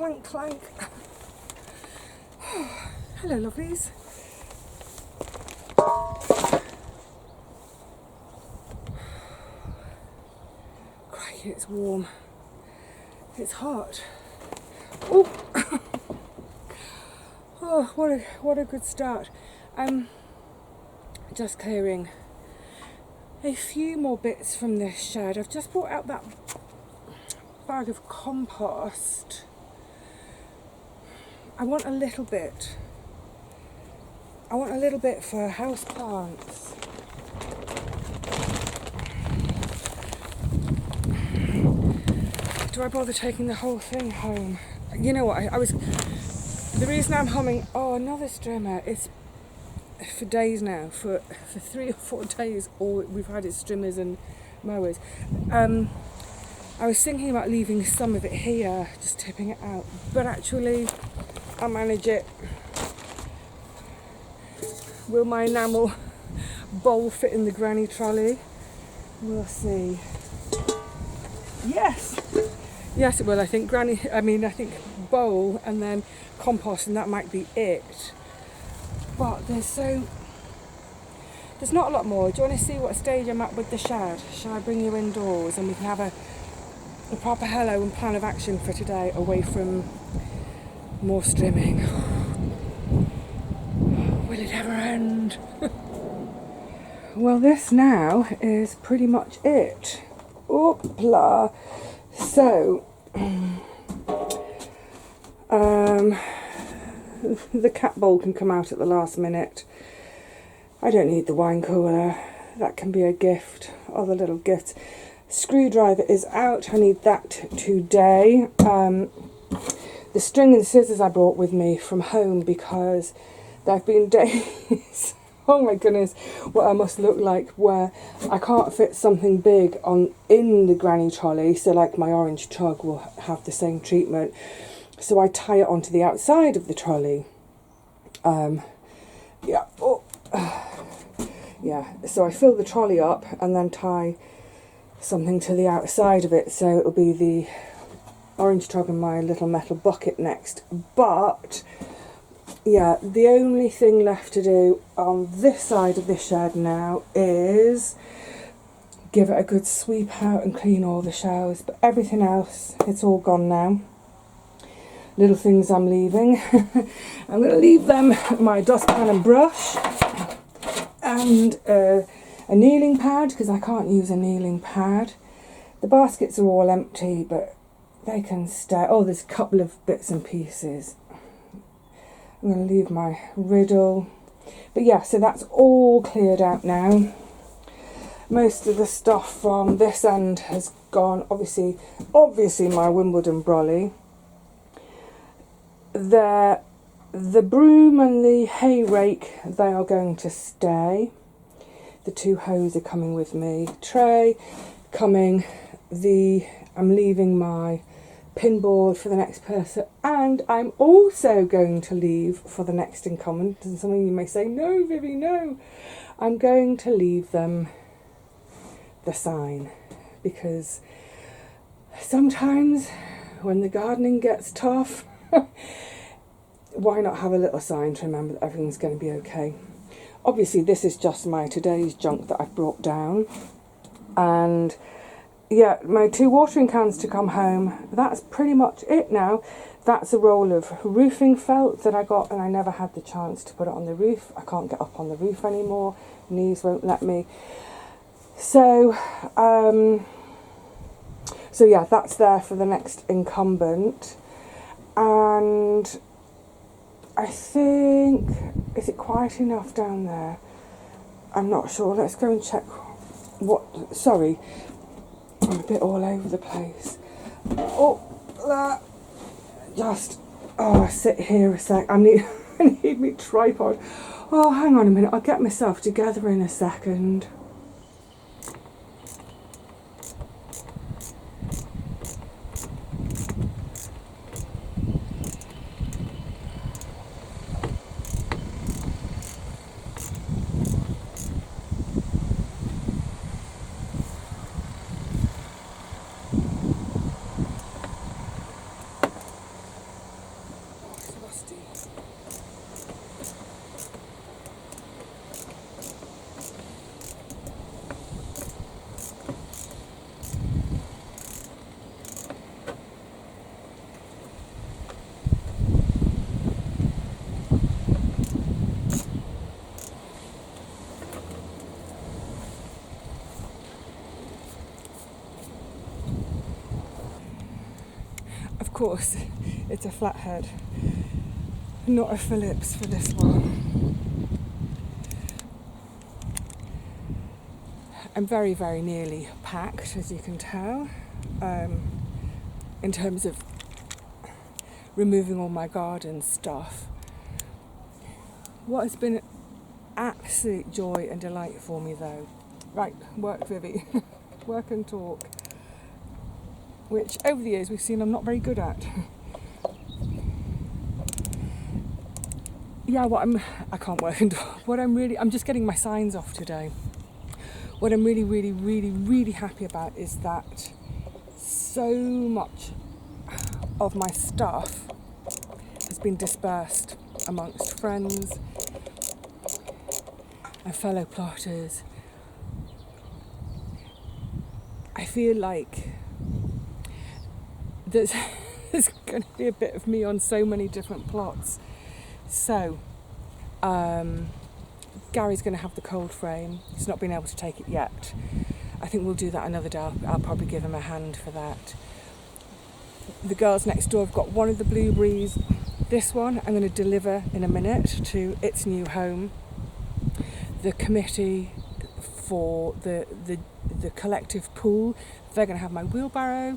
clank, clank. Hello, lovelies. Crikey, it's warm. It's hot. Oh, oh, what a good start. Just clearing a few more bits from this shed. I've just brought out that bag of compost. I want a little bit for house plants. Do I bother taking the whole thing home? You know what, the reason I'm humming, oh, another strimmer, it's for days now, for 3 or 4 days, all we've had is strimmers and mowers. I was thinking about leaving some of it here, just tipping it out, but actually I'll manage it. Will my enamel bowl fit in the granny trolley? We'll see. Yes, it will. I think bowl and then compost, and that might be it. But there's not a lot more. Do you want to see what stage I'm at with the shed? Shall I bring you indoors and we can have a proper hello and plan of action for today, away from more strimming? Will it ever end? Well, this now is pretty much it. Oopla. So, the cat bowl can come out at the last minute. I don't need the wine cooler. That can be a gift. Other little gifts. Screwdriver is out. I need that today. The string and scissors I brought with me from home because there have been days, oh my goodness, what I must look like, where I can't fit something big in the granny trolley. So like my orange chug will have the same treatment. So I tie it onto the outside of the trolley. So I fill the trolley up and then tie something to the outside of it. So it'll be the orange chug and my little metal bucket next. But yeah, the only thing left to do on this side of this shed now is give it a good sweep out and clean all the showers. But everything else, it's all gone now. Little things I'm leaving. I'm going to leave them my dustpan and brush and a kneeling pad, because I can't use a kneeling pad. The baskets are all empty, but they can stay. Oh, there's a couple of bits and pieces. I'm going to leave my riddle. But yeah, so that's all cleared out now. Most of the stuff from this end has gone. Obviously my Wimbledon brolly. The broom and the hay rake, they are going to stay. The 2 hoes are coming with me. Tray coming. I'm leaving my pinboard for the next person, and I'm also going to leave for the next incumbent. And some of you may say, no, Vivi, no. I'm going to leave them the sign, because sometimes when the gardening gets tough, why not have a little sign to remember that everything's going to be okay. Obviously this is just my today's junk that I've brought down, and yeah, my 2 watering cans to come home. That's pretty much it now. That's a roll of roofing felt that I got, and I never had the chance to put it on the roof. I can't get up on the roof anymore. Knees won't let me. So yeah, that's there for the next incumbent. And I think, is it quiet enough down there? I'm not sure. Let's go and check. Sorry, I'm a bit all over the place. Sit here a sec. I need my tripod. Oh, hang on a minute. I'll get myself together in a second. course, it's a flathead, not a Phillips for this one. I'm very, very nearly packed, as you can tell, in terms of removing all my garden stuff. What has been absolute joy and delight for me though, right, work, Vivi, work and talk, which over the years we've seen I'm not very good at. Yeah, I can't work and talk. I'm just getting my signs off today. What I'm really, really, really, really happy about is that so much of my stuff has been dispersed amongst friends and fellow plotters. I feel like there's going to be a bit of me on so many different plots. So, Gary's going to have the cold frame. He's not been able to take it yet. I think we'll do that another day. I'll probably give him a hand for that. The girls next door have got one of the blueberries. This one I'm going to deliver in a minute to its new home. The committee for the collective pool, they're going to have my wheelbarrow.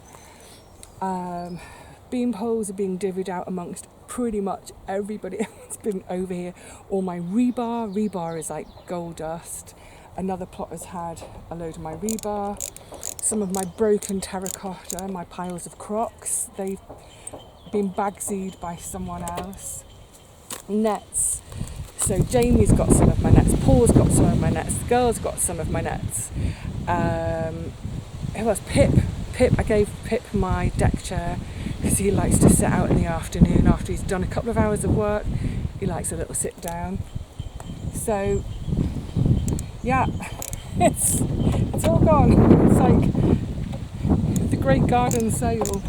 Beam poles are being divvied out amongst pretty much everybody that's been over here. All my rebar is like gold dust. Another plotter's had a load of my rebar. Some of my broken terracotta, my piles of Crocs, they've been bagsied by someone else. Nets. So Jamie's got some of my nets, Paul's got some of my nets, the girls got some of my nets. Who else? Pip, I gave Pip my deck chair because he likes to sit out in the afternoon after he's done a couple of hours of work. He likes a little sit down. So yeah, it's all gone. It's like the Great Garden Sale.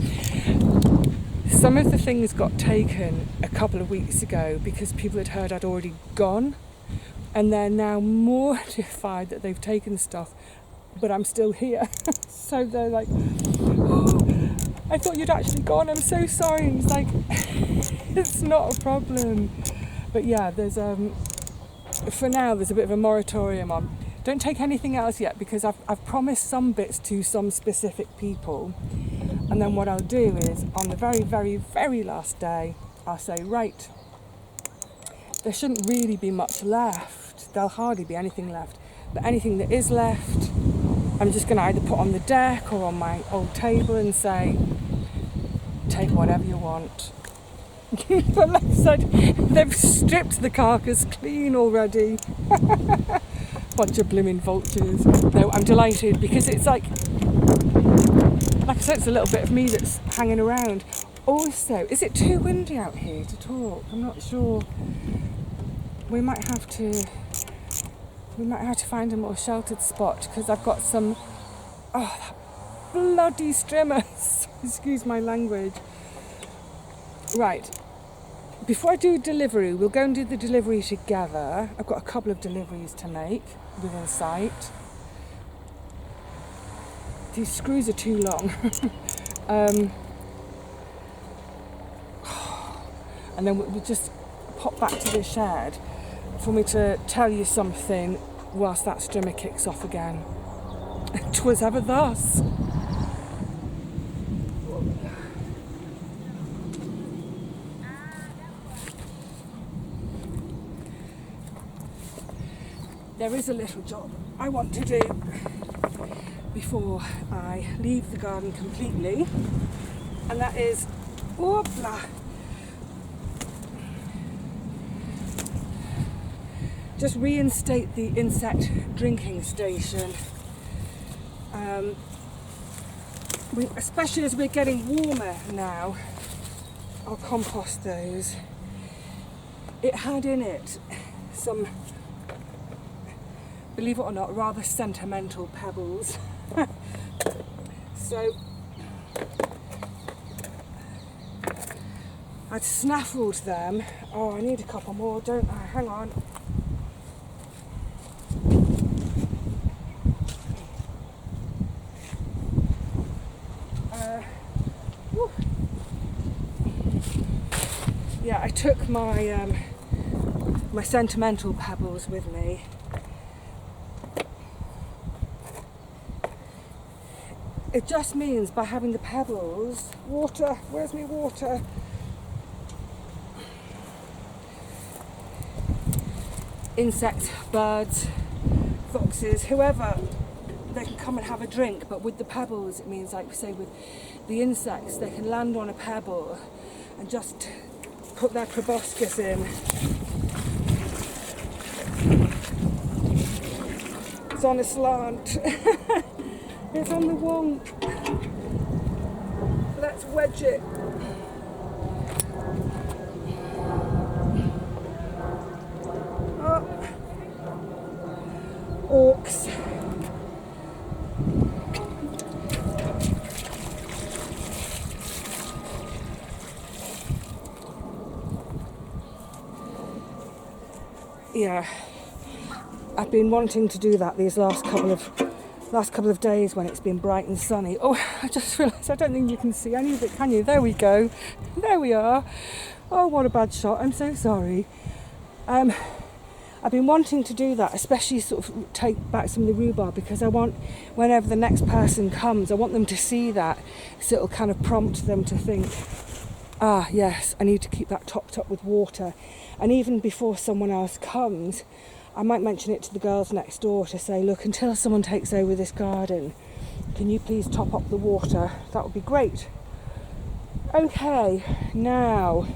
Some of the things got taken a couple of weeks ago because people had heard I'd already gone, and they're now mortified that they've taken stuff but I'm still here. So they're like, oh, I thought you'd actually gone, I'm so sorry. And it's like, it's not a problem. But yeah, there's for now there's a bit of a moratorium on don't take anything else yet, because I've promised some bits to some specific people, and then what I'll do is on the very, very, very last day I'll say, right, there shouldn't really be much left, there'll hardly be anything left, but anything that is left I'm just going to either put on the deck or on my old table and say, take whatever you want. But like I said, they've stripped the carcass clean already. Bunch of blooming vultures. No, I'm delighted because it's like I said, it's a little bit of me that's hanging around. Also, is it too windy out here to talk? I'm not sure. We might have to find a more sheltered spot because I've got some, that bloody strimmers. Excuse my language. Right. Before I do delivery, we'll go and do the delivery together. I've got a couple of deliveries to make within sight. These screws are too long. And then we'll just pop back to the shed for me to tell you something whilst that strimmer kicks off again. 'Twas ever thus. There is a little job I want to do before I leave the garden completely, and that is, just reinstate the insect drinking station. Especially as we're getting warmer now, I'll compost those. It had in it some, believe it or not, rather sentimental pebbles. So I'd snaffled them. Oh, I need a couple more, don't I? Hang on. took my my sentimental pebbles with me. It just means by having the pebbles, water, where's my water? Insects, birds, foxes, whoever, they can come and have a drink, but with the pebbles it means, like we say with the insects, they can land on a pebble and just put their proboscis in. It's on a slant. It's on the wonk. Let's wedge it. Oh. Orcs. Yeah, I've been wanting to do that these last couple of days when it's been bright and sunny. Oh, I just realised I don't think you can see any of it, can you? There we go. There we are. Oh, what a bad shot. I'm so sorry. I've been wanting to do that, especially sort of take back some of the rhubarb, because I want, whenever the next person comes, I want them to see that, so it'll kind of prompt them to think, ah, yes, I need to keep that topped up with water. And even before someone else comes, I might mention it to the girls next door to say, look, until someone takes over this garden, can you please top up the water? That would be great. Okay, now,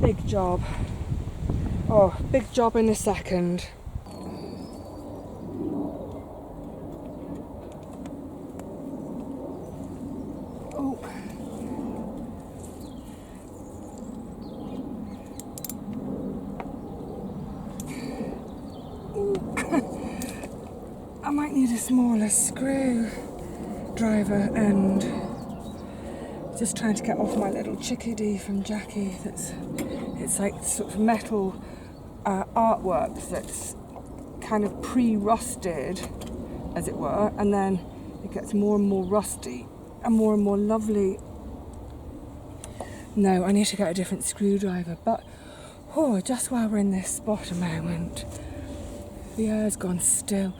big job. Oh, big job in a second. Oh. I might need a smaller screwdriver end. Just trying to get off my little chickadee from Jackie. It's like sort of metal artwork that's kind of pre-rusted, as it were, and then it gets more and more rusty and more lovely. No, I need to get a different screwdriver, but just while we're in this spot a moment, the air's gone still,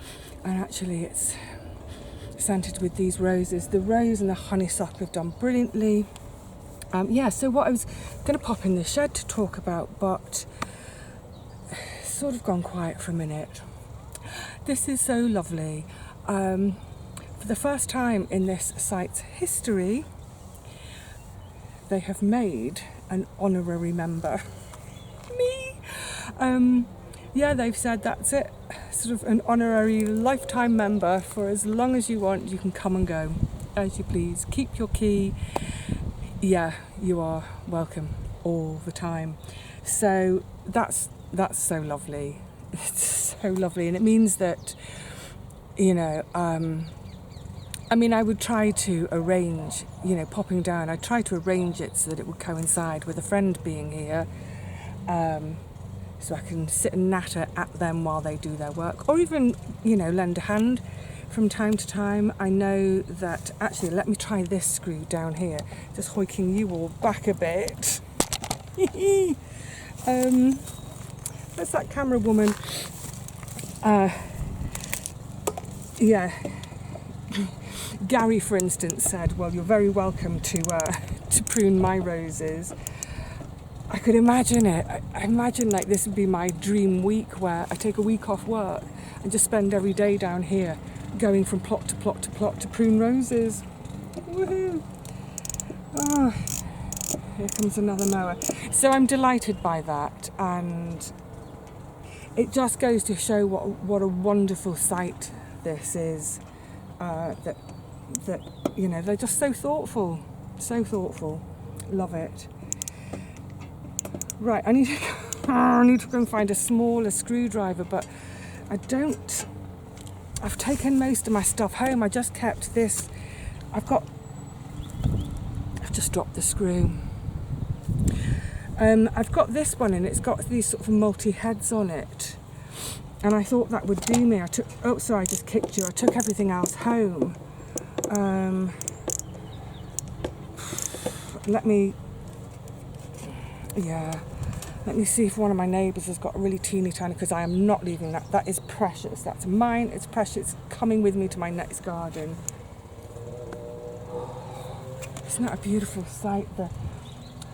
and actually it's scented with these roses. The rose and the honeysuckle have done brilliantly. So what I was going to pop in the shed to talk about, but sort of gone quiet for a minute. This is so lovely. For the first time in this site's history, they have made an honorary member. Me! They've said that's it. Sort of an honorary lifetime member. For as long as you want, you can come and go as you please. Keep your key. Yeah, you are welcome all the time. So that's so lovely. It's so lovely, and it means that, I would try to arrange, popping down. I'd try to arrange it so that it would coincide with a friend being here. So I can sit and natter at them while they do their work, or even, lend a hand from time to time. I know that, actually, let me try this screw down here, just hoiking you all back a bit. That's that camera woman. Gary, for instance, said, well, you're very welcome to prune my roses. I could imagine it. I imagine like this would be my dream week, where I take a week off work and just spend every day down here going from plot to plot to plot to prune roses. Woohoo! Oh, here comes another mower. So I'm delighted by that, and it just goes to show what a wonderful site this is. That they're just so thoughtful. Love it. Right, I need to go and find a smaller screwdriver, but I've taken most of my stuff home. I just kept this. I've just dropped the screw. I've got this one, and it's got these sort of multi-heads on it, and I thought that would do me. I just kicked you. I took everything else home. let me see if one of my neighbours has got a really teeny tiny, because I am not leaving that. That is precious. That's mine. It's precious. It's coming with me to my next garden. Isn't that a beautiful sight?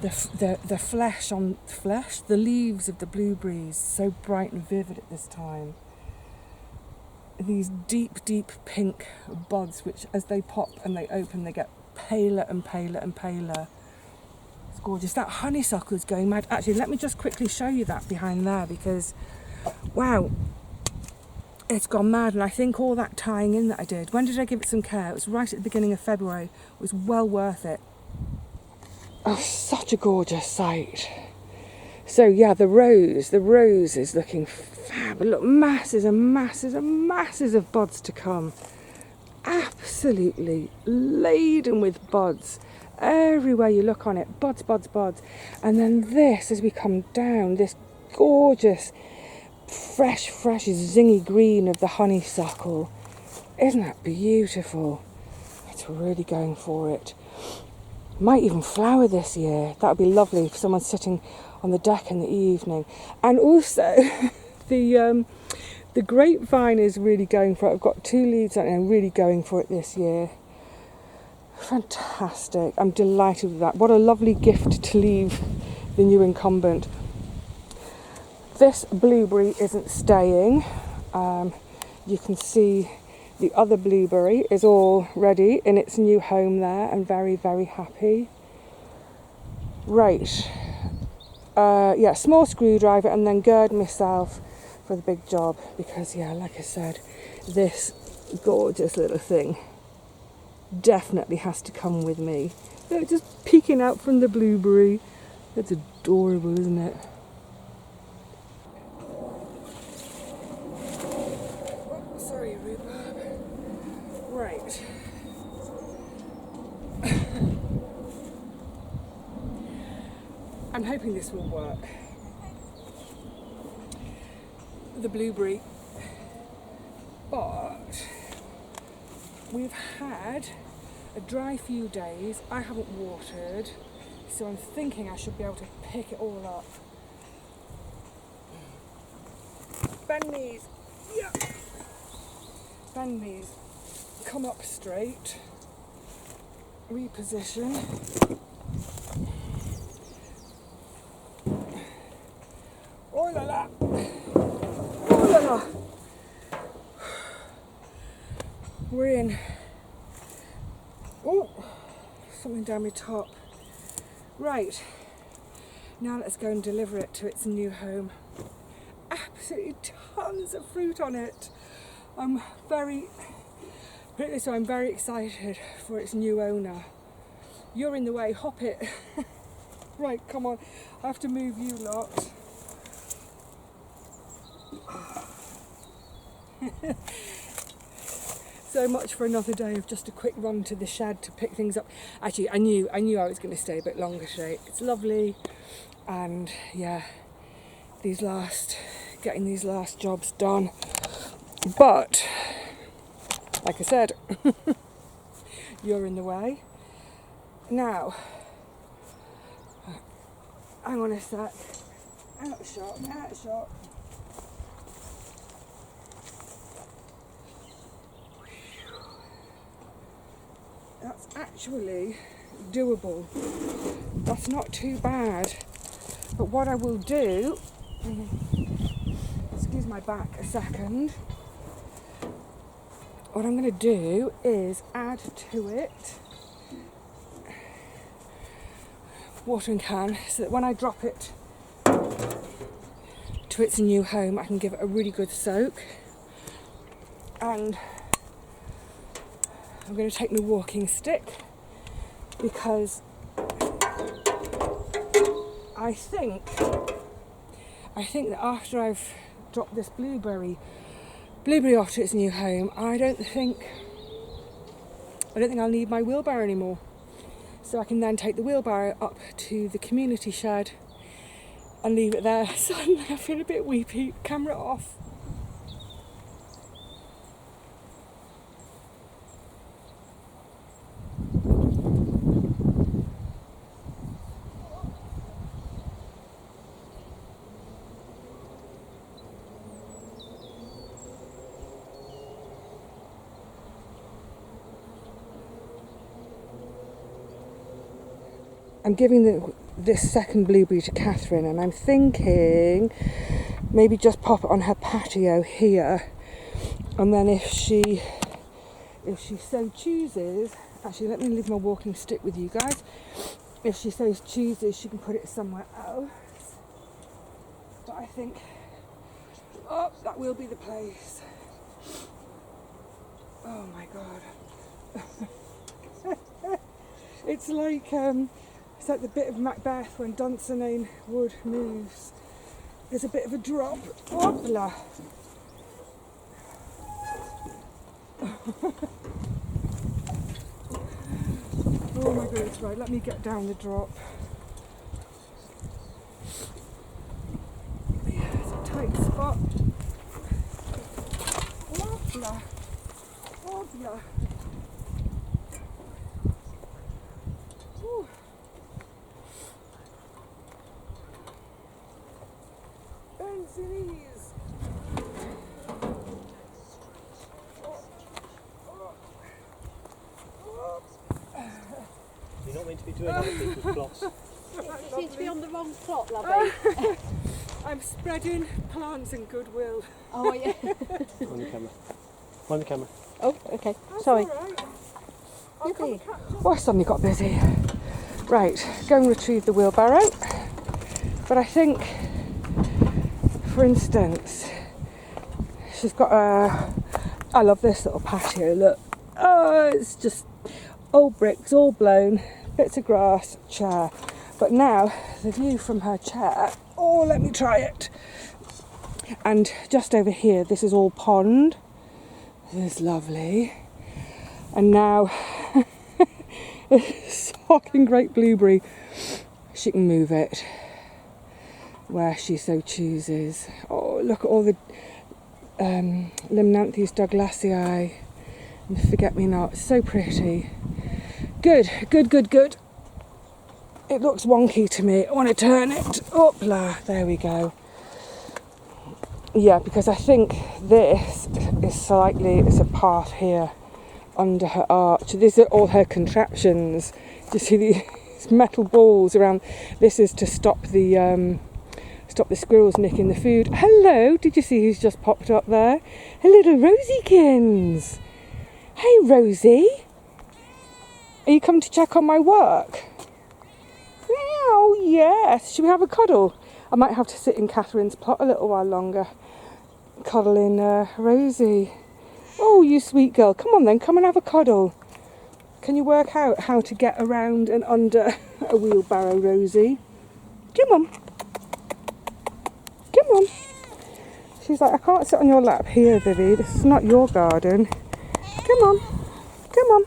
The flesh on flesh, the leaves of the blueberries, so bright and vivid at this time. These deep, deep pink buds, which as they pop and they open, they get paler and paler and paler. It's gorgeous. That honeysuckle is going mad. Actually, let me just quickly show you that behind there, because, wow, it's gone mad. And I think all that tying in that I did, when did I give it some care? It was right at the beginning of February. It was well worth it. Oh, such a gorgeous sight. So yeah, the rose is looking fab. Look, masses and masses and masses of buds to come. Absolutely laden with buds. Everywhere you look on it, buds, buds, buds. And then this, as we come down, this gorgeous, fresh, zingy green of the honeysuckle. Isn't that beautiful? It's really going for it. Might even flower this year. That would be lovely if someone's sitting on the deck in the evening. And also the grapevine is really going for it. I've got 2 leaves on it and I'm really going for it this year. Fantastic. I'm delighted with that. What a lovely gift to leave the new incumbent. This blueberry isn't staying. You can see the other blueberry is all ready in its new home there. I'm very, very happy. Right. Small screwdriver and then gird myself for the big job, because, yeah, like I said, this gorgeous little thing definitely has to come with me. They're just peeking out from the blueberry. It's adorable, isn't it? Sorry, rhubarb. Right. I'm hoping this will work. The blueberry. But we've had a dry few days. I haven't watered, so I'm thinking I should be able to pick it all up. Bend knees. Yeah. Bend knees. Come up straight. Reposition. Oh la la. Oh la la. We're in. Oh, something down my top. Right. Now let's go and deliver it to its new home. Absolutely tons of fruit on it. I'm very excited for its new owner. You're in the way, hop it. Right, come on. I have to move you lot. So much for another day of just a quick run to the shed to pick things up. Actually, I knew I was going to stay a bit longer today. It's lovely, and yeah, getting these last jobs done. But like I said, you're in the way. Now, hang on a sec. Out shot. That's actually doable. That's not too bad. But what I will do, excuse my back a second, what I'm going to do is add to it watering can, so that when I drop it to its new home, I can give it a really good soak. And I'm going to take my walking stick, because I think that after I've dropped this blueberry off to its new home, I don't think I'll need my wheelbarrow anymore. So I can then take the wheelbarrow up to the community shed and leave it there. Suddenly I feel a bit weepy. Camera off. I'm giving this second blueberry to Catherine, and I'm thinking maybe just pop it on her patio here, and then if she so chooses, actually let me leave my walking stick with you guys. If she so chooses, she can put it somewhere else. But I think, oh, that will be the place. Oh my god. It's like the bit of Macbeth when Dunsinane Wood moves. There's a bit of a drop. Hoopla. Oh my goodness, right, let me get down the drop. Yeah, it's a tight spot. Hoopla. Hoopla. Ooh. Bends your knees. You're not meant to be doing other people's plots. You seem to be on the wrong plot, lovey. I'm spreading plants and goodwill. Oh, yeah. On the camera. On the camera. Oh, okay. That's Sorry. all right. Vivi. Oh, I suddenly got busy. Right, go and retrieve the wheelbarrow. But I think, for instance, she's got I love this little patio, look. Oh, it's just old bricks, all blown, bits of grass, chair. But now, the view from her chair, oh, let me try it. And just over here, this is all pond. This is lovely. And now, socking great blueberry, she can move it where she so chooses. Oh, look at all the Limnanthes douglasii and forget-me-not, so pretty. Good, good, good, good. It looks wonky to me. I want to turn it. Hoopla, there we go. Yeah, because I think this is slightly, it's a path here under her arch. These are all her contraptions. Do you see these metal balls around? This is to stop the squirrels nicking the food. Hello, did you see who's just popped up there? A little Rosiekins. Hey Rosie, are you coming to check on my work? Oh yes, should we have a cuddle? I might have to sit in Catherine's plot a little while longer, cuddling Rosie. Oh, you sweet girl, come on then, come and have a cuddle. Can you work out how to get around and under a wheelbarrow, Rosie? Come on. Come on. She's like, I can't sit on your lap here, Vivi. This is not your garden. Come on. Come on.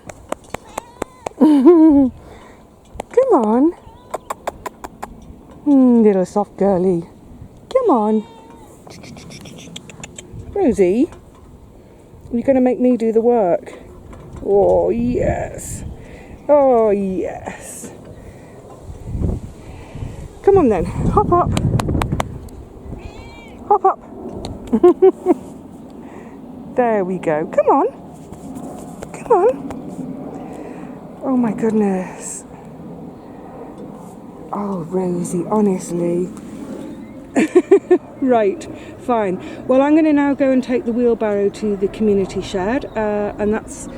Come on. Little soft girly. Come on. Rosie, you're going to make me do the work. Oh, yes. Oh, yes. Come on then. Hop up. Hop up. There we go. Come on. Come on. Oh my goodness. Oh, Rosie, honestly. Right, fine. Well, I'm going to now go and take the wheelbarrow to the community shed, and that's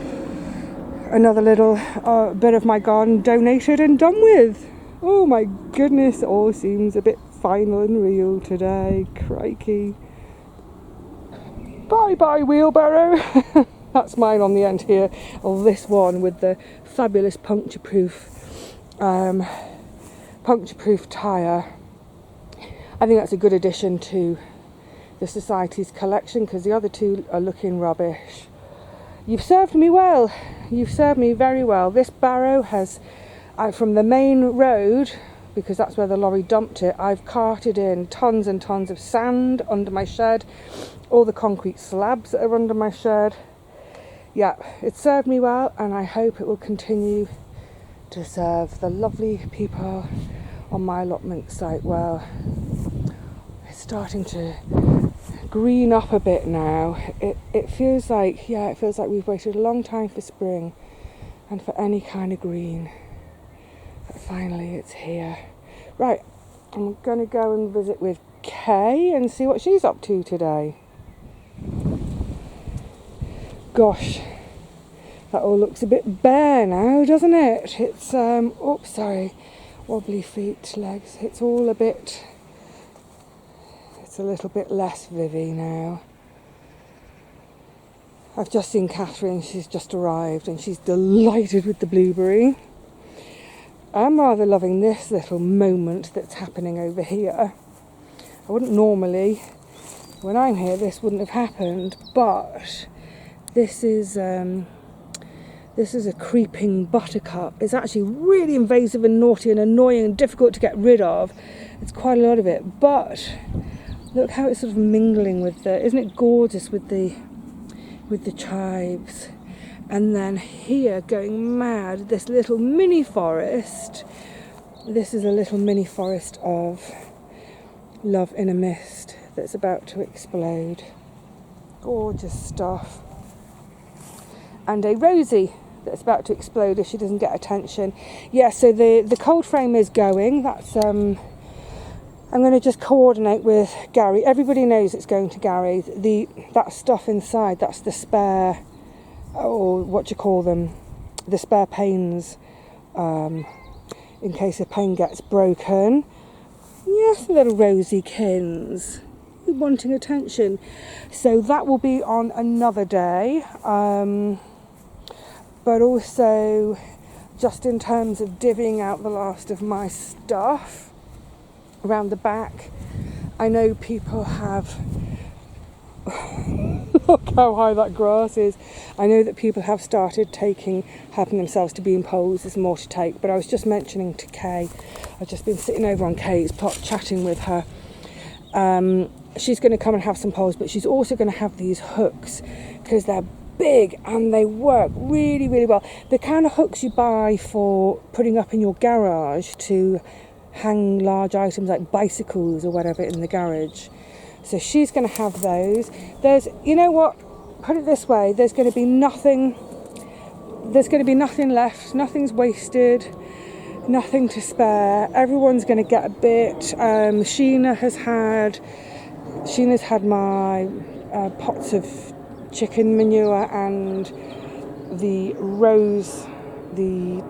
another little bit of my garden donated and done with. Oh my goodness, it all seems a bit final and real today. Crikey. Bye bye wheelbarrow. That's mine on the end here. Oh, this one with the fabulous puncture-proof tyre. I think that's a good addition to the Society's collection, because the other two are looking rubbish. You've served me well. You've served me very well. This barrow has, from the main road, because that's where the lorry dumped it, I've carted in tons and tons of sand under my shed, all the concrete slabs that are under my shed. Yeah, it served me well, and I hope it will continue to serve the lovely people on my allotment site well. It's starting to green up a bit now. It feels like, it feels like we've waited a long time for spring and for any kind of green. Finally it's here. Right, I'm going to go and visit with Kay and see what she's up to today. Gosh, that all looks a bit bare now, doesn't it? It's, oops, sorry, wobbly feet, legs. It's all a bit, it's a little bit less Vivi now. I've just seen Catherine, she's just arrived and she's delighted with the blueberry. I'm rather loving this little moment that's happening over here. I wouldn't normally, when I'm here, this wouldn't have happened, but this is a creeping buttercup. It's actually really invasive and naughty and annoying and difficult to get rid of. It's quite a lot of it, but look how it's sort of mingling with the, isn't it gorgeous with the chives? And then here, going mad, this little mini forest. This is a little mini forest of love in a mist that's about to explode. Gorgeous stuff. And a rosy that's about to explode if she doesn't get attention. Yeah, so the cold frame is going. That's I'm going to just coordinate with Gary. Everybody knows it's going to Gary. That stuff inside, that's the spare, or what do you call them, the spare panes, in case a pane gets broken. Yes, little rosykins, wanting attention. So that will be on another day, but also just in terms of divvying out the last of my stuff around the back. I know people have look how high that grass is. I know that people have started helping themselves to bean poles. There's more to take, but I was just mentioning to Kay, I've just been sitting over on Kay's plot chatting with her. She's going to come and have some poles, but she's also going to have these hooks because they're big and they work really, really well. The kind of hooks you buy for putting up in your garage to hang large items like bicycles or whatever in the garage. So she's going to have those. There's, you know what, put it this way, there's going to be nothing left, nothing's wasted, nothing to spare. Everyone's going to get a bit. Sheena's had my pots of chicken manure and the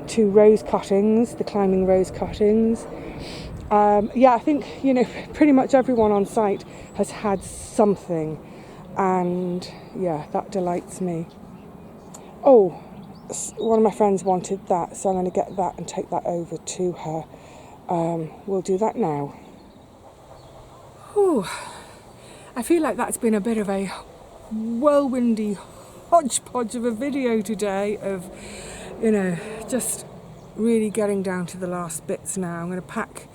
two rose cuttings, the climbing rose cuttings. Yeah, I think, pretty much everyone on site has had something, and yeah, that delights me. Oh, one of my friends wanted that, so I'm going to get that and take that over to her. We'll do that now. Whew. I feel like that's been a bit of a whirlwindy hodgepodge of a video today of, just really getting down to the last bits now. I'm going to pack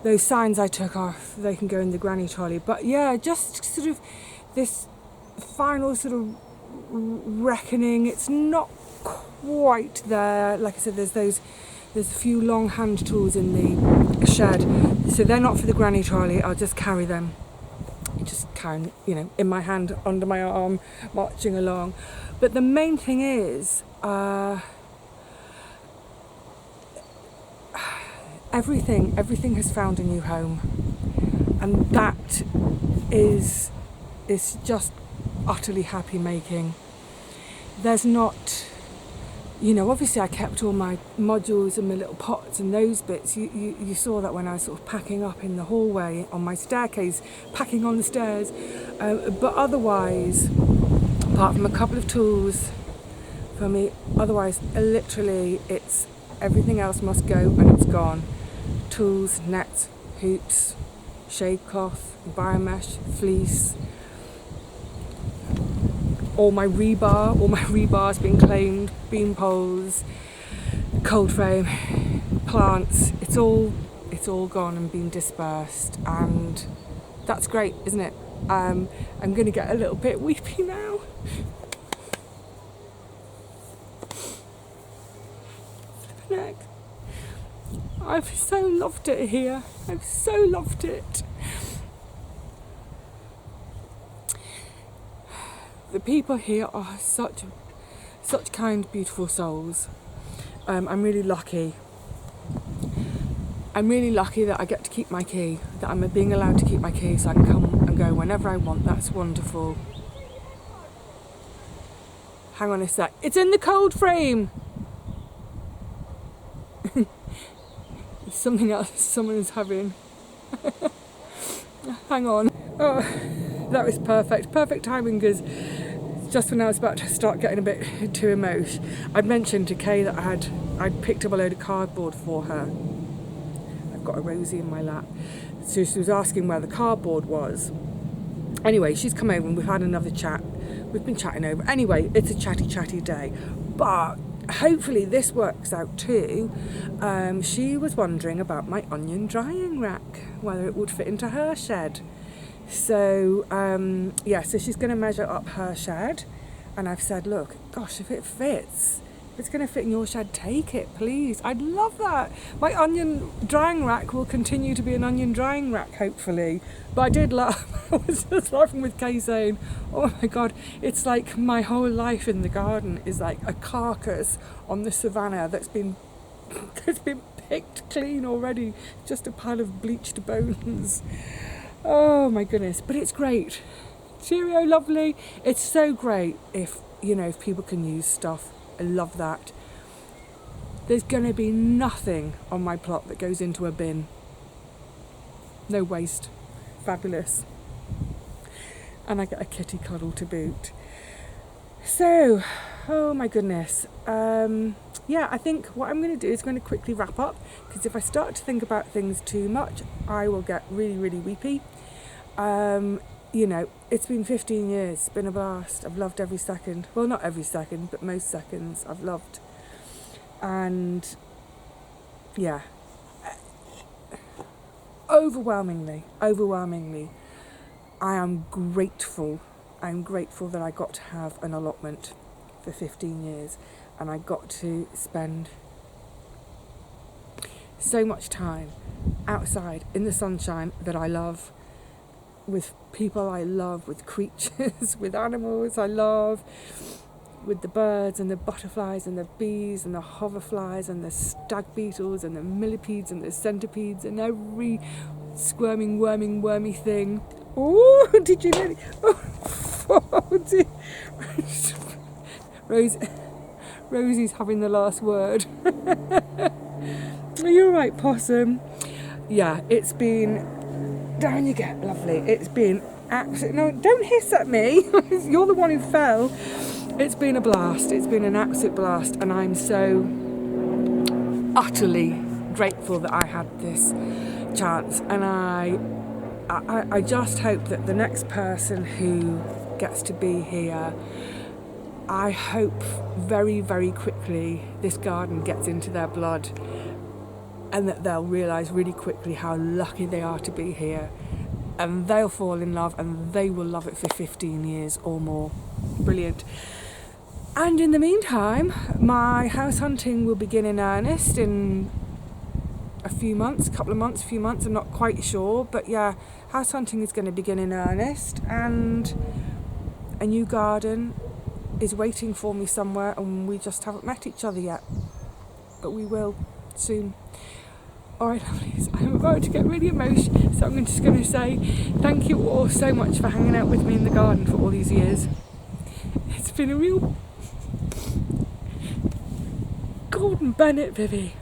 those signs I took off, they can go in the granny trolley. But yeah, just sort of this final sort of reckoning. It's not quite there. Like I said, there's a few long hand tools in the shed, so they're not for the granny trolley. I'll just carry them. Just carrying, in my hand, under my arm, marching along. But the main thing is, everything has found a new home, and that is just utterly happy making. There's not, obviously I kept all my modules and my little pots and those bits. You saw that when I was sort of packing up in the hallway on my staircase, packing on the stairs. But otherwise, apart from a couple of tools for me, otherwise literally it's everything else must go and it's gone. Tools, nets, hoops, shade cloth, biomesh, fleece. All my rebar's been claimed, beam poles, cold frame, plants, it's all gone and been dispersed, and that's great, isn't it? I'm going to get a little bit weepy now. Flippin' heck. I've so loved it here. I've so loved it. The people here are such kind, beautiful souls. I'm really lucky. I'm really lucky that I get to keep my key, that I'm being allowed to keep my key so I can come and go whenever I want. That's wonderful. Hang on a sec. It's in the cold frame! Something else someone is having. Hang on. Oh, that was perfect. Perfect timing, because just when I was about to start getting a bit too emotional, I'd mentioned to Kay that I'd picked up a load of cardboard for her. I've got a Rosie in my lap. So she was asking where the cardboard was. Anyway, she's come over and we've had another chat. We've been chatting over. Anyway, it's a chatty day. But hopefully this works out too. She was wondering about my onion drying rack, whether it would fit into her shed. So so she's going to measure up her shed, and I've said, look, gosh, if it fits, if it's going to fit in your shed, take it, please. I'd love that. My onion drying rack will continue to be an onion drying rack, hopefully. But I did laugh. I was just laughing with Kay saying, oh my God, it's like my whole life in the garden is like a carcass on the savannah that's been picked clean already, just a pile of bleached bones. Oh my goodness, but it's great. Cheerio, lovely. It's so great if people can use stuff. I love that. There's going to be nothing on my plot that goes into a bin. No waste. Fabulous. And I get a kitty cuddle to boot. So, oh my goodness. I think what I'm going to do is going to quickly wrap up, because if I start to think about things too much, I will get really, really weepy. It's been 15 years. It's been a blast. I've loved every second. Well, not every second, but most seconds I've loved. And yeah, overwhelmingly, I am grateful. I'm grateful that I got to have an allotment for 15 years, and I got to spend so much time outside in the sunshine that I love, with people I love, with creatures, with animals I love, with the birds and the butterflies and the bees and the hoverflies and the stag beetles and the millipedes and the centipedes and every squirming, wormy thing. Oh, did you know? Oh, dear. Rosie's having the last word. Are you alright, possum? Yeah, it's been... Down you get, lovely. It's been absolute... No, don't hiss at me. You're the one who fell. It's been a blast. It's been an absolute blast. And I'm so utterly grateful that I had this chance. And I just hope that the next person who gets to be here, I hope very, very quickly this garden gets into their blood, and that they'll realise really quickly how lucky they are to be here, and they'll fall in love, and they will love it for 15 years or more. Brilliant. And in the meantime, my house hunting will begin in earnest in a few months, I'm not quite sure, but yeah, house hunting is going to begin in earnest, and a new garden is waiting for me somewhere, and we just haven't met each other yet, but we will soon. Alright, lovelies, I'm about to get really emotional, so I'm just going to say thank you all so much for hanging out with me in the garden for all these years. It's been a real Gordon Bennett, Vivi.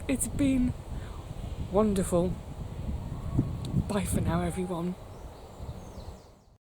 It's been wonderful. Bye for now, everyone.